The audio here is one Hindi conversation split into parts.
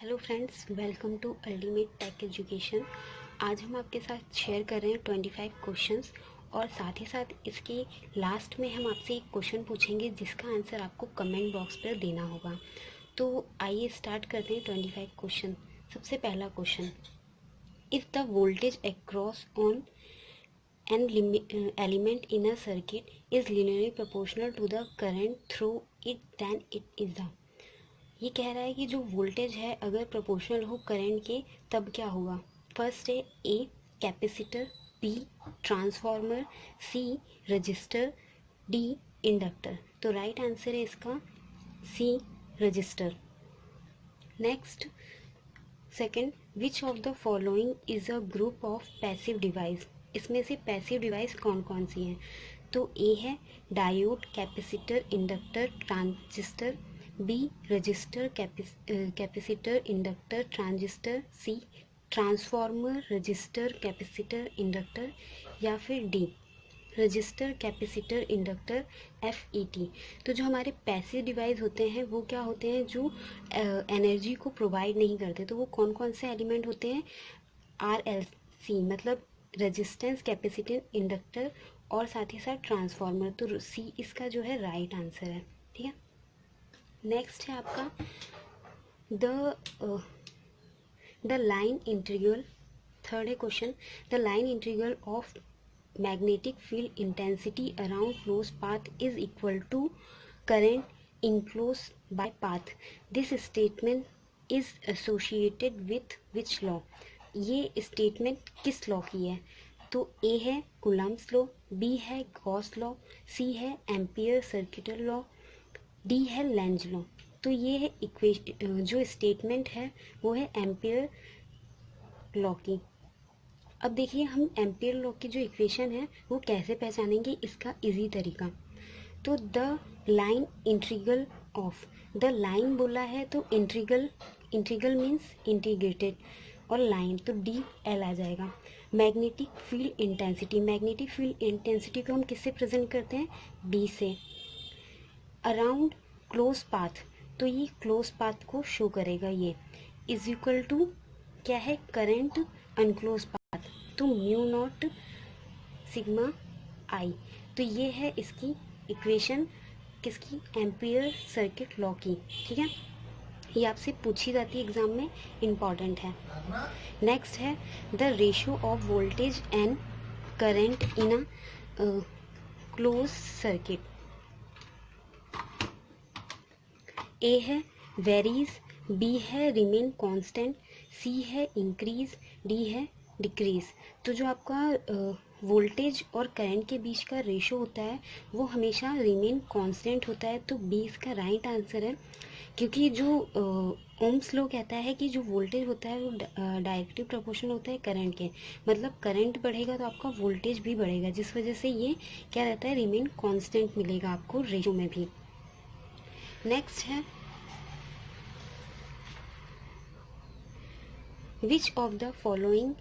Hello friends, welcome to ultimate tech education. आज हम आपके साथ शेयर कर रहे हैं 25 क्वेश्चंस और साथ ही साथ इसके लास्ट में हम आपसे एक क्वेश्चन पूछेंगे जिसका आंसर आपको कमेंट बॉक्स पर देना होगा। तो आइए स्टार्ट करते हैं 25 क्वेश्चन। सबसे पहला question, if the voltage across on an element in a circuit is linearly proportional to the current through it then it is the. ये कह रहा है कि जो वोल्टेज है अगर प्रोपोर्शनल हो करंट के तब क्या होगा। फर्स्ट है A capacitor, B transformer, C resistor, D inductor. तो राइट आंसर है इसका C resistor. Next second, which of the following is a group of passive device. इसमें से पैसिव डिवाइस कौन कौन सी हैं। तो ए है diode, capacitor, inductor, transistor, B resistor, capacitor, inductor, transistor, C transformer, resistor, capacitor, inductor, या फिर D resistor, capacitor, inductor, FET। तो जो हमारे पैसिव डिवाइस होते हैं वो क्या होते हैं, जो एनर्जी को प्रोवाइड नहीं करते। तो वो कौन कौन से एलिमेंट होते हैं, RLC मतलब रेजिस्टेंस, कैपेसिटर, इंडक्टर और साथ ही साथ ट्रांसफार्मर। तो सी इसका जो है राइट आंसर है। ठीक है, नेक्स्ट है आपका द लाइन इंटीग्रल। थर्ड है question, the line integral of magnetic field intensity around closed path is equal to current enclosed by path. This statement is associated with which law? ये स्टेटमेंट किस लॉ की है। तो ए है कूलम्ब्स लॉ, बी है गॉस लॉ, सी है एम्पियर सर्किटल लॉ, डी है लेंज लॉ। तो ये है जो स्टेटमेंट है वो है एम्पियर लॉ की। अब देखिए हम एम्पियर लॉ की जो इक्वेशन है वो कैसे पहचानेंगे, इसका इजी तरीका। तो the line integral of, the line बोला है तो इंटीग्रल, इंटीग्रल मीन्स इंटीग्रेटेड और लाइन तो डी एल आ जाएगा। Magnetic field intensity, magnetic field intensity को हम किससे प्रेजेंट करते हैं, बी से। अराउंड क्लोज पाथ, तो ये क्लोज पाथ को शो करेगा। ये इज इक्वल टू क्या है, करंट अनक्लोज पाथ, तो म्यू नॉट सिग्मा आई। तो ये है इसकी इक्वेशन किसकी, एम्पियर सर्किट लॉ की। ठीक है, ये आपसे पूछी जाती है एग्जाम में, इम्पॉर्टेंट है। नेक्स्ट है the ratio of voltage and current in a closed circuit. A है वेरीज, बी है रिमेन कांस्टेंट, सी है इंक्रीज, डी है डिक्रीज। तो जो आपका वोल्टेज और करंट के बीच का रेशो होता है वो हमेशा रिमेन कांस्टेंट होता है। तो बी इसका राइट आंसर है, क्योंकि जो ओम्स लॉ कहता है कि जो वोल्टेज होता है वो डायरेक्टली प्रोपोर्शनल होता है करंट के। मतलब करंट बढ़ेगा तो आपका वोल्टेज भी बढ़ेगा, जिस वजह से ये क्या रहता है, रिमेन कांस्टेंट मिलेगा आपको रेशो में भी। नेक्स्ट है which of the following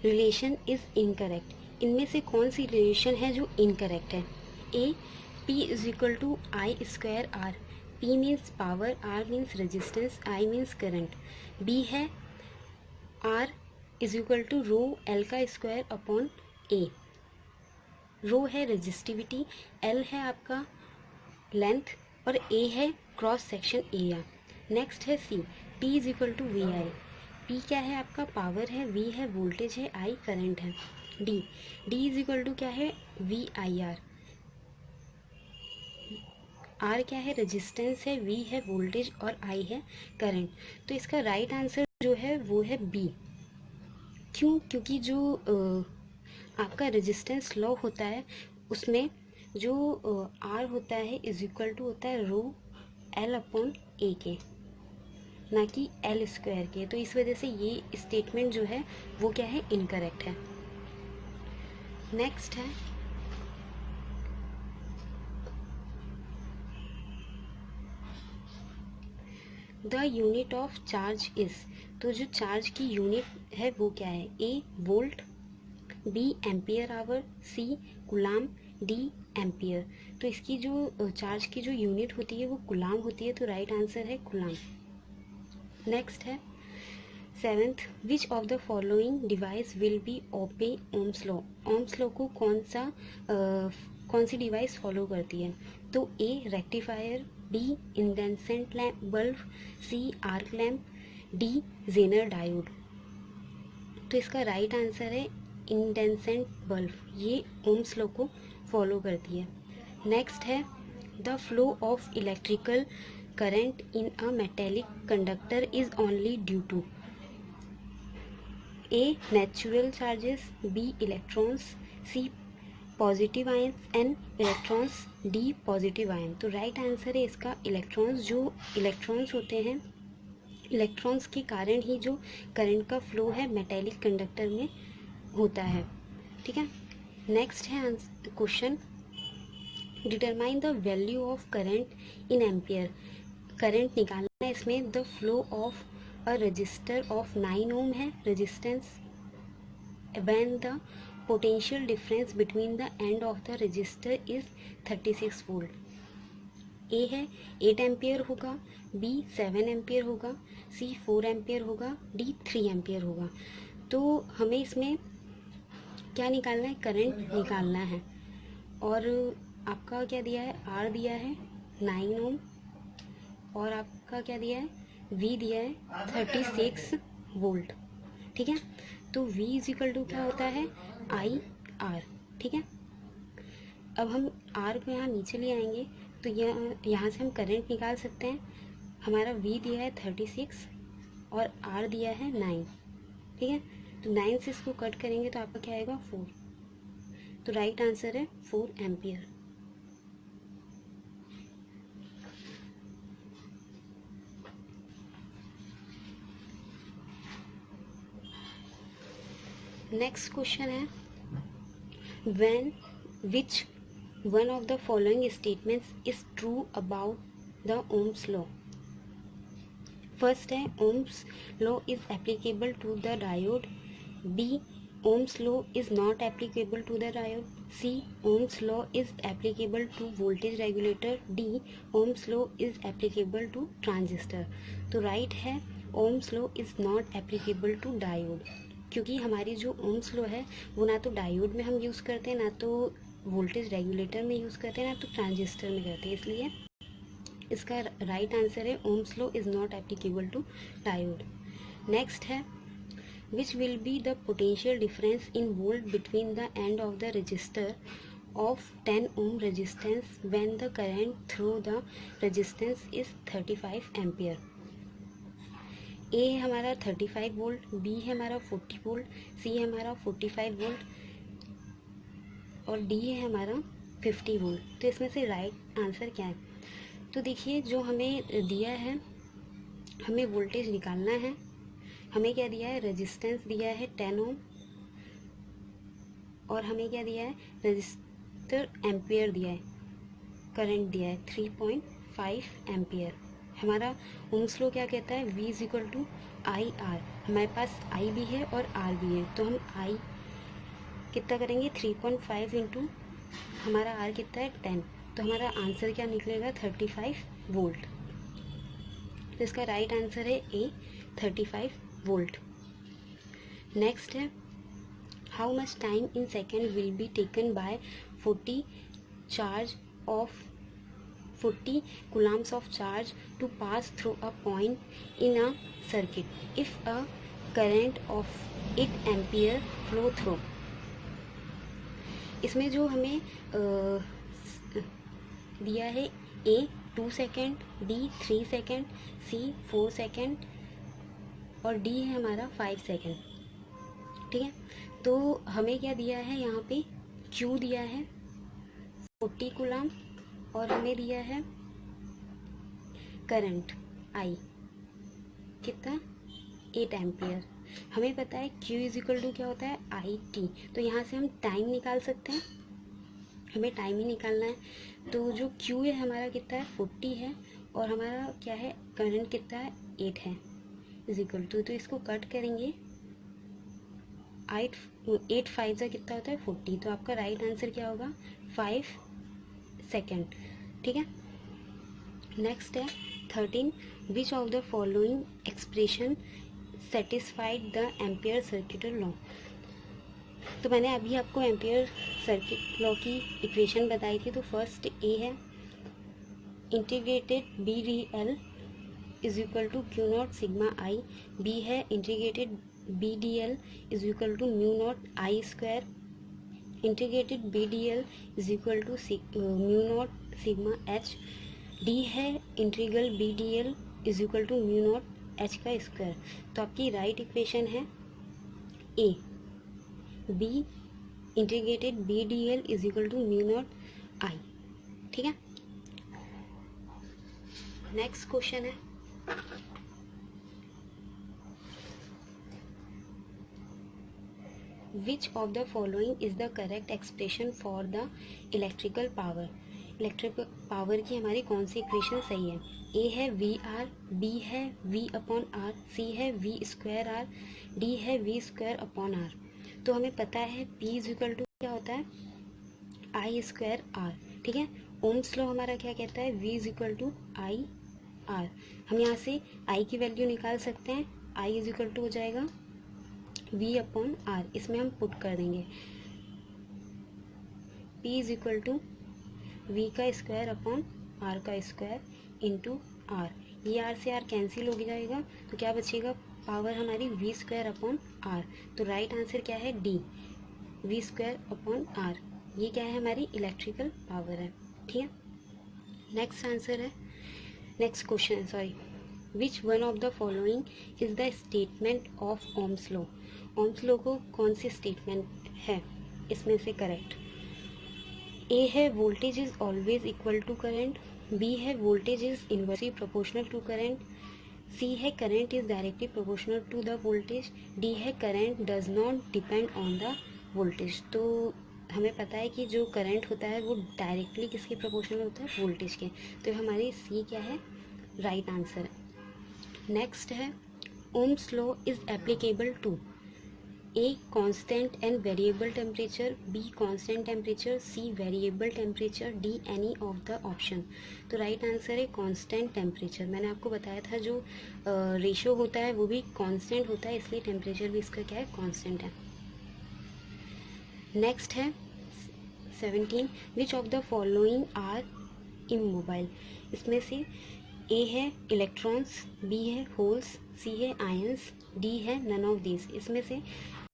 relation is incorrect. इनमें से कौन सी रिलेशन है जो इनकरेक्ट है। A P is equal to I square R, P means power, R means resistance, I means current. B है R is equal to rho L का स्क्वायर अपॉन ए। रो है रेजिस्टिविटी, L है आपका लेंथ और A है क्रॉस सेक्शन एरिया। नेक्स्ट है C, P is equal to V I. P क्या है आपका, पावर है, V है वोल्टेज है, I करंट है। D इज इक्वल टू क्या है, VIR। R क्या है, रेजिस्टेंस है, V है वोल्टेज और I है करंट। तो इसका राइट आंसर जो है वो है B। क्यों, क्योंकि जो आपका रेजिस्टेंस लॉ होता है उसमें जो R होता है इज इक्वल टू होता है रो L अपॉन ए के, ना कि एल स्क्वायर के। तो इस वजह से ये स्टेटमेंट जो है वो क्या है, इनकरेक्ट है। नेक्स्ट है the unit of charge is. तो जो चार्ज की यूनिट है वो क्या है, ए वोल्ट, बी एम्पियर आवर, सी गुलाम, डी एम्पियर। तो इसकी जो चार्ज की जो यूनिट होती है वो गुलाम होती है। तो राइट आंसर है गुलाम। नेक्स्ट है seventh, which of the following device will be obey Ohm's law. Ohm's law को कौन सी डिवाइस फॉलो करती है? तो A rectifier, B incandescent lamp bulb, C arc lamp, D Zener diode. तो इसका राइट आंसर है इंडेंसेंट बल्ब, ये ओम्स लॉ को फॉलो करती है। नेक्स्ट है the flow of electrical current in a metallic conductor is only due to a natural charges, B electrons, C positive ions and electrons, D positive ion. तो राइट आंसर है इसका इलेक्ट्रॉन्स। जो इलेक्ट्रॉन्स होते हैं, इलेक्ट्रॉन्स के कारण ही जो करंट का फ्लो है मेटेलिक कंडक्टर में होता है। ठीक है, नेक्स्ट है question, determine the value of current in ampere. Current निकालना है इसमें। The flow of a resistor of 9 ओम है resistance when the potential difference between the end of the resistor is 36 volt। ए है 8 एम्पियर होगा, बी 7 एम्पियर होगा, सी 4 एम्पियर होगा, डी 3 एम्पियर होगा। तो हमें इसमें क्या निकालना है? करंट निकालना है। और आपका क्या दिया है? आर दिया है 9 ओम, और आपका क्या दिया है? वी दिया है 36 वोल्ट। ठीक है, तो V इजिकल टू क्या होता है? I R. ठीक है, अब हम R को यहाँ नीचे ले आएंगे तो यहाँ से हम करंट निकाल सकते हैं। हमारा V दिया है 36 और R दिया है 9। ठीक है, तो 9 से इसको कट करेंगे तो आपका क्या आएगा? 4। तो राइट आंसर है 4 एम्पियर। नेक्स्ट क्वेश्चन है, when which one of the following statements is true about the Ohm's law? First है Ohm's law is applicable to the diode, B Ohm's law is not applicable to the diode, C Ohm's law is applicable to voltage regulator, D Ohm's law is applicable to transistor। तो राइट है Ohm's law is not applicable to diode, क्योंकि हमारी जो ओम्स लॉ है वो ना तो डायोड में हम यूज़ करते हैं, ना तो वोल्टेज रेगुलेटर में यूज़ करते हैं, ना तो ट्रांजिस्टर में करते हैं। इसलिए इसका राइट आंसर है Ohm's law is not applicable to diode. Next है which will be the potential difference in volt between the end of the resistor of 10 ohm resistance when the current through the resistance is 35 ampere. A है हमारा 35 वोल्ट, बी है हमारा 40 वोल्ट, सी है हमारा 45 वोल्ट और डी है हमारा 50 वोल्ट। तो इसमें से राइट आंसर क्या है? तो देखिए, जो हमें दिया है, हमें वोल्टेज निकालना है। हमें क्या दिया है? रेजिस्टेंस दिया है 10 ओम, और हमें क्या दिया है? रजिस्टर एम्पियर दिया है, करंट दिया है 3.5 एम्पियर। हमारा ओम्स लॉ क्या कहता है? V is equal to I R. हमारे पास I भी है और R भी है, तो हम I कितना करेंगे? 3.5 इंटू हमारा R कितना है? 10। तो हमारा आंसर क्या निकलेगा? 35 वोल्ट। तो इसका राइट आंसर है A 35 वोल्ट। नेक्स्ट है how much time in second will be taken by 40 charge of 40 coulombs of charge to pass through a point in a circuit if a current of 8 ampere flow through। इसमें जो हमें दिया है A 2 second, B 3 second, C 4 second और D है हमारा 5 सेकेंड। ठीक है, तो हमें क्या दिया है? यहाँ पे Q दिया है 40 कूलम और हमें दिया है करंट I कितना? 8 एम्पियर। हमें पता है Q इज इक्वल टू क्या होता है? IT। तो यहाँ से हम टाइम निकाल सकते हैं, हमें टाइम ही निकालना है। तो जो Q है हमारा कितना है? 40 है, और हमारा क्या है? करंट कितना है? 8 है, इज इक्वल टू, तो इसको कट करेंगे 8 5 का कितना होता है? 40। तो आपका राइट आंसर क्या होगा? 5 सेकेंड। ठीक है, नेक्स्ट है 13, which of the following expression satisfied the ampere circuit law. तो मैंने अभी आपको एम्पियर सर्किट लॉ की इक्वेशन बताई थी। तो फर्स्ट ए है integrated B D L is equal to Q naught sigma I, B है integrated B D L is equal to mu not I square, integrated B D L is equal to mu naught sigma H, D है integral B D L is equal to mu not H का स्क्वायर। तो आपकी राइट इक्वेशन है A, B integrated B D L is equal to mu not I. ठीक है, नेक्स्ट क्वेश्चन है which of the following is the correct expression for the electrical power. Electrical power की हमारी कौन सी इक्वेशन सही है। ए है वी आर, बी है वी अपॉन आर, सी है वी स्क्वायर आर, डी है वी स्क्वायर अपॉन आर। तो हमें पता है पी इज इक्वल टू क्या होता है आई स्क्वायर आर। ठीक है, ओम्स लॉ हमारा क्या कहता है V is equal to I R. हम यहाँ से आई की वैल्यू निकाल सकते हैं, आई इज इक्वल टू हो जाएगा वी अपॉन आर, इसमें हम पुट कर देंगे P is equal to V का स्क्वायर अपॉन आर का स्क्वायर इंटू आर। ये आर से आर कैंसिल हो जाएगा, तो क्या बचेगा पावर हमारी वी स्क्वायर अपॉन आर। तो राइट आंसर क्या है D, V square upon R. ये क्या है हमारी इलेक्ट्रिकल पावर है। ठीक है, नेक्स्ट आंसर है, next question sorry, which one of the following is the statement of Ohm's law. Ohm's law को कौन सी स्टेटमेंट है इसमें से करेक्ट। ए है voltage is always equal to current, B है voltage is inversely proportional to current, C है current is directly proportional to the voltage, D है current does not depend on the voltage. तो हमें पता है कि जो करंट होता है वो डायरेक्टली किसके प्रोपोर्शनल होता है वोल्टेज के। तो हमारी सी क्या है राइट आंसर। नेक्स्ट है Ohm's law is applicable to A constant and variable temperature, B constant temperature, C variable temperature, D any of the option. तो राइट आंसर है कांस्टेंट टेम्परेचर। मैंने आपको बताया था जो रेशो होता है वो भी कांस्टेंट होता है, इसलिए टेम्परेचर भी इसका क्या है कांस्टेंट है। नेक्स्ट है 17, which of the following are immobile. इसमें से ए है इलेक्ट्रॉन्स, बी है होल्स, सी है आयंस, डी है नन ऑफ दिस। इसमें से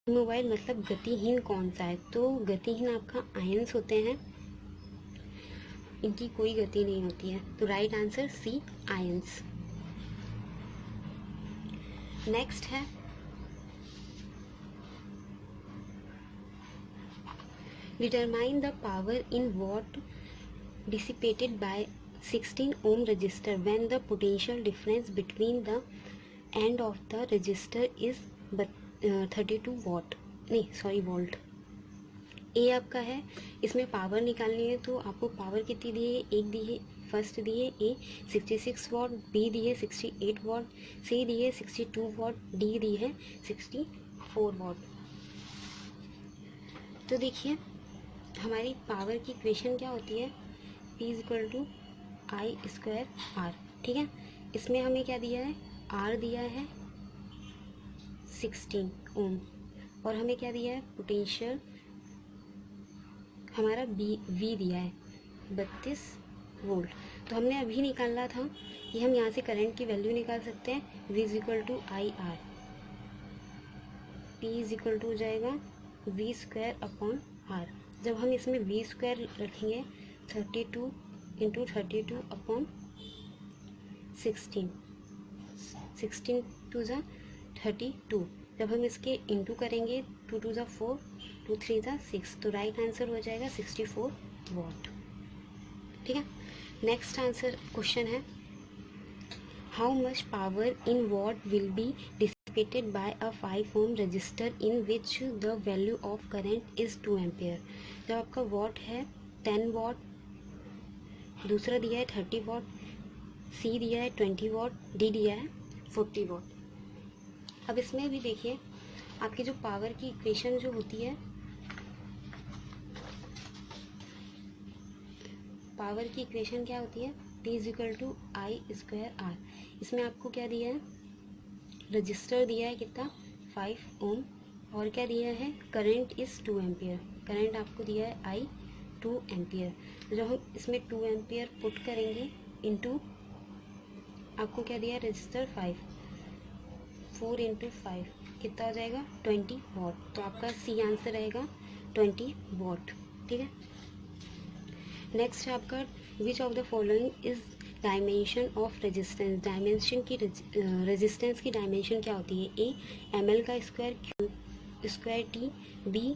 इमोबाइल मतलब गतिहीन कौन सा है। तो गतिहीन आपका आयंस होते हैं, इनकी कोई गति नहीं होती है। तो right answer C ions. Next है determine the power in watt dissipated by 16 ohm resistor when the potential difference between the end of the resistor is 32 watt volt। ए आपका है, इसमें पावर निकालनी है तो आपको पावर कितनी दी है, एक दी है, फर्स्ट दी है ए 66 वॉट, बी दी है 68 वॉट, सी दी है 62 वॉट, डी दी है 64 वॉट। तो देखिए हमारी पावर की इक्वेशन क्या होती है P is equal to I square R. ठीक है, इसमें हमें क्या दिया है आर दिया है 16 ओम और हमें क्या दिया है पोटेंशियल हमारा वी दिया है 32 वोल्ट। तो हमने अभी निकालना था कि हम यहाँ से करंट की वैल्यू निकाल सकते हैं V is equal to I R, P is equal to हो जाएगा वी स्क्वायर अपॉन आर। जब हम इसमें वी स्क्वायर रखेंगे 32 इंटू 32 अपॉन 16 टू ज़ा 32। जब हम इसके इंटू करेंगे 2 टू ज़ा 4, 2 3 ज़ा 6, तो राइट आंसर हो जाएगा 64 वॉट। ठीक है, नेक्स्ट आंसर क्वेश्चन है how much power in watt will be dissipated by a 5 ohm resistor in which the value of current is 2 ampere. जब आपका वॉट है 10 वॉट, दूसरा दिया है 30 वॉट, सी दिया है 20 वॉट, डी दिया है 40 वॉट। अब इसमें भी देखिए आपकी जो पावर की इक्वेशन जो होती है, पावर की इक्वेशन क्या होती है P is equal to I square R. इसमें आपको क्या दिया है, रजिस्टर दिया है कितना 5 ओम, और क्या दिया है, करंट इज़ 2 एम्पियर। करंट आपको दिया है आई 2 एम्पियर। जब हम इसमें 2 एम्पियर पुट करेंगे इनटू आपको क्या दिया है, रजिस्टर 4 इंटू 5 कितना हो जाएगा 20 वॉट। तो आपका सी आंसर रहेगा 20 वॉट। ठीक है। नेक्स्ट है आपका which of the following is dimension of resistance. Dimension की रेजिस्टेंस की डायमेंशन क्या होती है, ए ml का square Q square T, B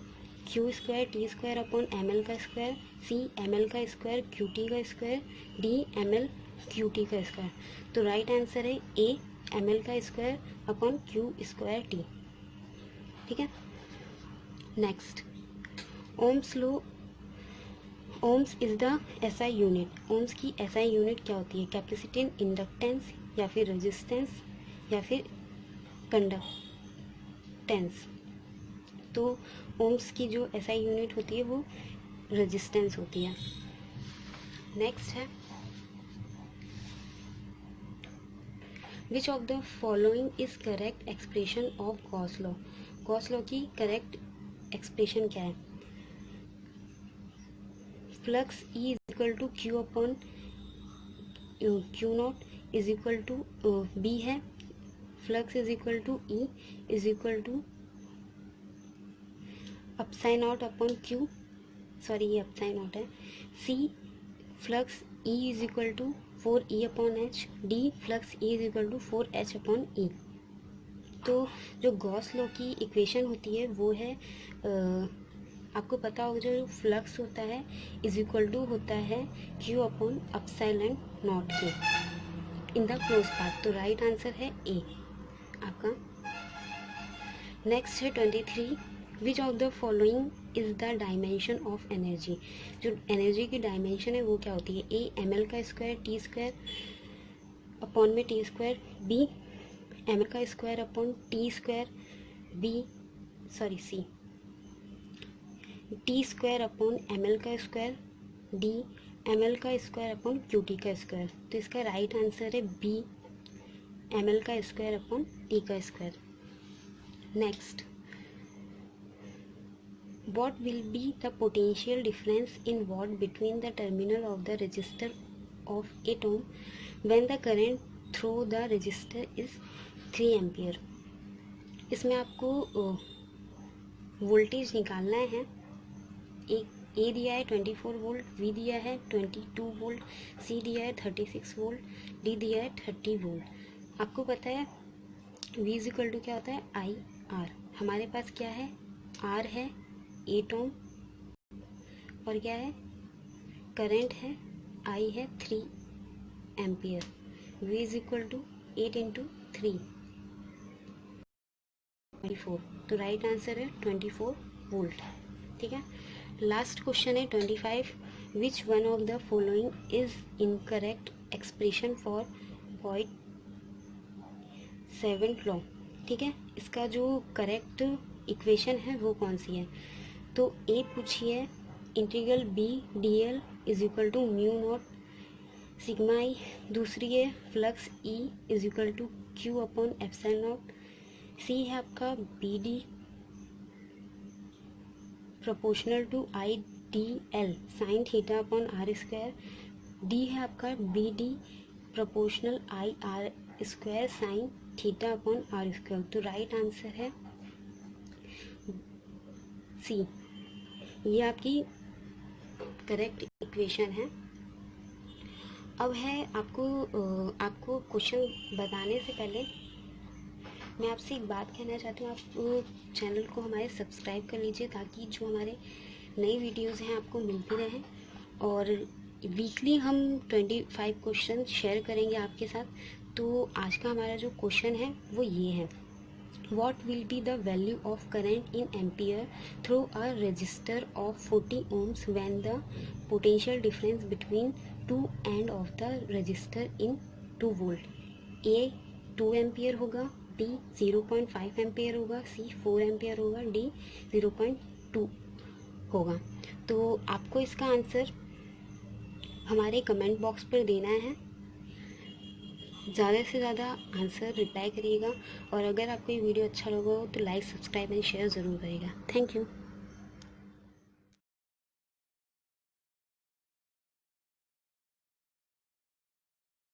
Q square T square upon ml का स्क्वायर, सी ml का स्क्वायर क्यू टी का square, D ml Q T का स्क्वायर। तो राइट आंसर है ए ml का square upon Q square T. ठीक है। Next Ohm's law. Ohm's is the SI unit. Ohms की एसआई यूनिट क्या होती है, कैपेसिटेंस, इंडक्टेंस या फिर रेजिस्टेंस या फिर कंडक्टेंस। तो ओम्स की जो एसआई यूनिट होती है वो रेजिस्टेंस होती है। नेक्स्ट है which of the following is correct expression of Gauss law. Gauss law की करेक्ट एक्सप्रेशन क्या है, flux E is equal to Q upon Q naught is equal to B है, flux is equal to E is equal to epsilon naught upon Q, sorry ये अपसाइन नॉट है, C flux E is equal to 4E upon H, D flux E is equal to 4H upon E। तो जो गॉस लॉ की इक्वेशन होती है वो है आपको पता होगा जो फ्लक्स होता है इज इक्वल टू होता है Q upon epsilon naught K in the close path. तो राइट आंसर है ए आपका। नेक्स्ट है 23 which of the following is the dimension of energy. जो एनर्जी की डायमेंशन है वो क्या होती है, ए ml का स्क्वायर टी स्क्वायर अपॉन में टी स्क्वायर, बी ml का square upon T square, B sorry C T square upon ml का स्क्वायर, डी ml का स्क्वायर अपॉन क्यू टी का स्क्वायर। तो इसका राइट आंसर है बी ml का स्क्वायर अपॉन टी का square. Next what will be the potential difference in watt between the terminal of the resistor of 8 ohm when the current through the resistor is 3 ampere। इसमें आपको वोल्टेज निकालना है। एक ए दिया है 24 वोल्ट, बी दिया है 22 वोल्ट, सी दिया है 36 वोल्ट, डी दिया है 30 वोल्ट। आपको पता है वी इज इक्वल टू क्या होता है आई आर। हमारे पास क्या है, आर है 8 ओम और क्या है करंट है आई है 3 ampere. V is equal to 8 into 3 24। तो राइट आंसर है 24 वोल्ट। ठीक है। लास्ट क्वेश्चन है 25 विच one of the following is incorrect expression for void seventh law. ठीक है। इसका जो करेक्ट इक्वेशन है वो कौन सी है, तो ए पूछिए integral B D L is equal to mu naught sigma I, दूसरी है flux E is equal to Q upon epsilon naught, C है आपका B D proportional to I D L sine theta upon R square, D है आपका B D proportional I R square sine theta upon R square. तो राइट आंसर है सी, ये आपकी करेक्ट इक्वेशन है। अब है आपको क्वेश्चन बताने से पहले मैं आपसे एक बात कहना चाहती हूँ, आप चैनल को हमारे सब्सक्राइब कर लीजिए ताकि जो हमारे नई वीडियोस हैं आपको मिलती रहें। और वीकली हम 25 क्वेश्चन शेयर करेंगे आपके साथ। तो आज का हमारा जो क्वेश्चन है वो ये है, what will be the value of current in ampere through a resistor of 40 ohms when the potential difference between two and of the register in 2 volt. A 2 ampere होगा, डी 0.5 एम्पियर होगा, सी 4 एम्पियर होगा, डी 0.2 होगा। तो आपको इसका आंसर हमारे कमेंट बॉक्स पर देना है। ज़्यादा से ज़्यादा आंसर रिप्लाई करिएगा और अगर आपको ये वीडियो अच्छा लगा हो तो लाइक, सब्सक्राइब एंड शेयर ज़रूर करिएगा। Thank you.